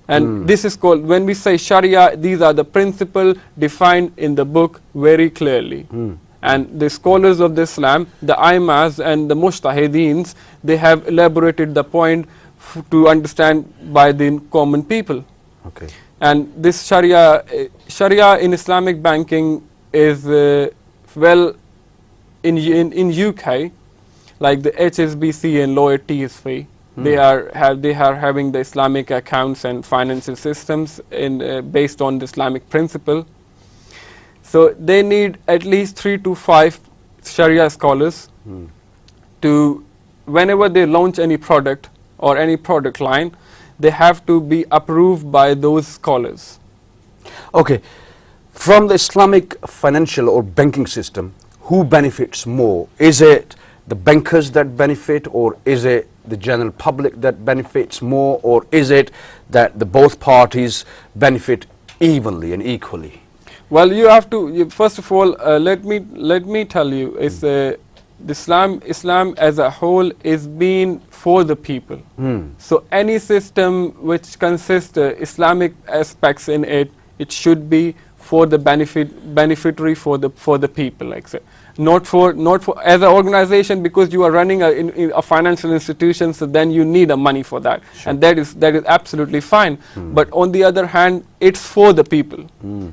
And this is called, when we say Sharia, these are the principles defined in the book very clearly. And the scholars of the Islam, the Aimas and the Mujtahideens, they have elaborated the point to understand by the common people. Okay. And this Sharia in Islamic banking is well in UK, like the HSBC and Lloyd TSV. They are having the Islamic accounts and financial systems based on the Islamic principle. So they need at least 3 to 5 Sharia scholars to, whenever they launch any product or any product line, they have to be approved by those scholars. Okay. From the Islamic financial or banking system, who benefits more? Is it the bankers that benefit, or is it the general public that benefits more, or is it that the both parties benefit evenly and equally? Well, you have to, first of all, let me tell you, is Islam as a whole is being for the people. So any system which consists Islamic aspects in it, it should be for the beneficiary for the people, like say. Not for as an organization, because you are running a financial institution, so then you need money for that. Sure. And that is absolutely fine. But on the other hand, it's for the people.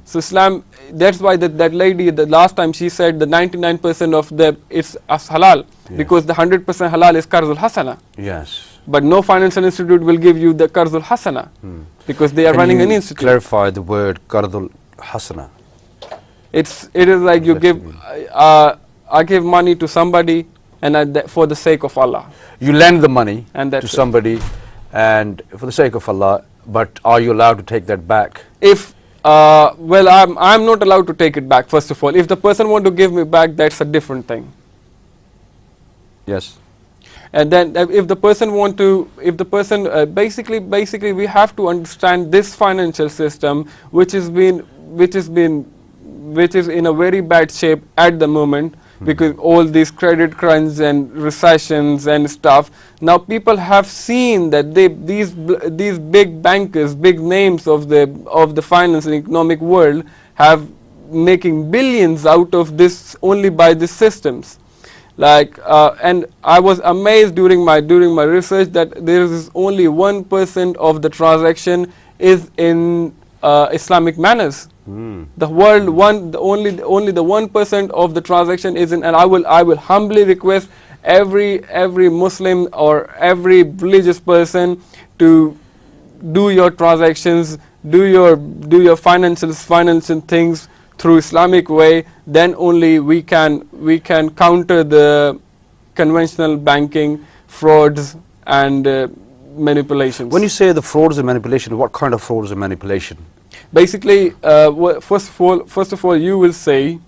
So Islam, that's why that lady, the last time she said the 99% of the it's as halal, because the 100% halal is Qarzul Hasana. Yes. But no financial institute will give you the Qarzul Hasana, because they are running an institute. Clarify the word Qarzul Hasana. It is like you give, I give money to somebody, and for the sake of Allah. You lend the money to somebody, it. And for the sake of Allah, but are you allowed to take that back? If well, I'm not allowed to take it back. First of all, if the person want to give me back, that's a different thing. Yes. And then if the person want to, basically we have to understand this financial system, which is in a very bad shape at the moment, because all these credit crunch and recessions and stuff. Now people have seen that these big bankers, big names of the finance and economic world, have making billions out of this only by these systems. Like and I was amazed during my research that there is only 1% of the transaction is in Islamic manners. The world only the 1% of the transaction is in, and I will humbly request every Muslim or every religious person to do your transactions, do your financial things through Islamic way. Then only we can counter the conventional banking frauds and manipulations. When you say the frauds and manipulation, what kind of frauds and manipulation? Basically, first of all, you will say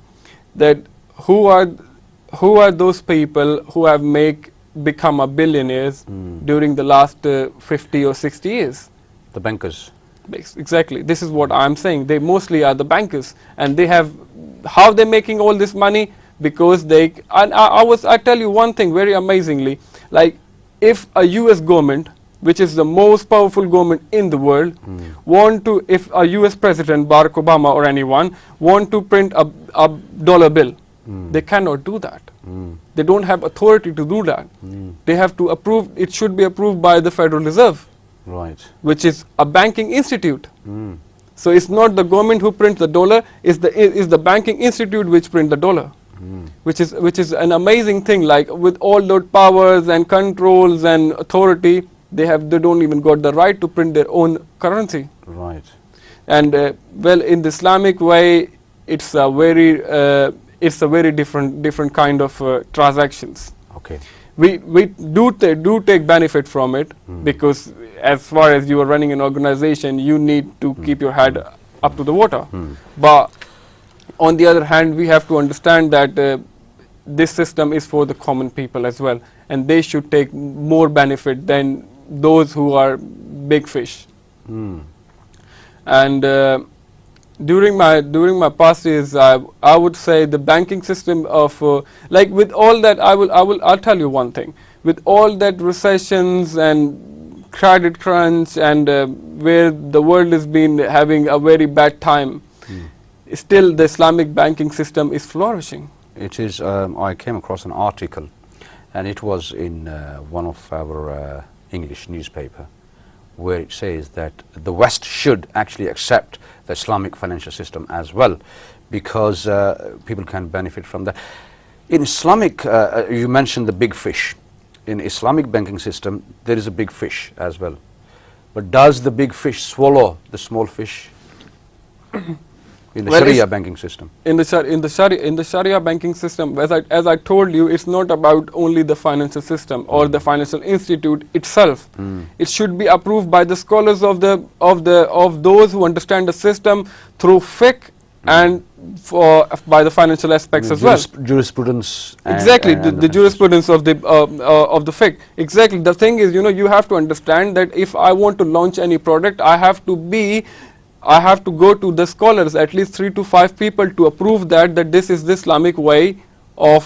that who are those people who have become a billionaires during the last 50 or 60 years? The bankers. Exactly. This is what I'm saying. They mostly are the bankers, and they have how they're making all this money, because they. And I tell you one thing very amazingly, like if a U.S. government, which is the most powerful government in the world, if a US President, Barack Obama or anyone, want to print a dollar bill, they cannot do that. They don't have authority to do that. They have to approve, it should be approved by the Federal Reserve, right, which is a banking institute. So it's not the government who prints the dollar, it's the banking institute which print the dollar. Which is an amazing thing, like with all those powers and controls and authority, they don't even got the right to print their own currency. Right. And well, in the Islamic way, it's a very different kind of transactions. Okay. We do take benefit from it, because as far as you are running an organization, you need to keep your head up to the water. But on the other hand, we have to understand that this system is for the common people as well, and they should take more benefit than those who are big fish. And during my past years, I would say the banking system of like with all that, I'll tell you one thing. With all that recessions and credit crunch and where the world has been having a very bad time, still the Islamic banking system is flourishing. It is. I came across an article, and it was in one of our English newspaper, where it says that the West should actually accept the Islamic financial system as well, because people can benefit from that. In Islamic, you mentioned the big fish. In Islamic banking system, there is a big fish as well. But does the big fish swallow the small fish? In the Well, Sharia it's- banking system. In the Sharia banking system, as I told you, it's not about only the financial system or the financial institute itself. It should be approved by the scholars of those who understand the system through fiqh and by the financial aspects as well. Jurisprudence. Exactly, and the financial jurisprudence of the fiqh. Exactly, the thing is, you have to understand that if I want to launch any product, I have to go to the scholars, at least 3 to 5 people, to approve that this is the Islamic way of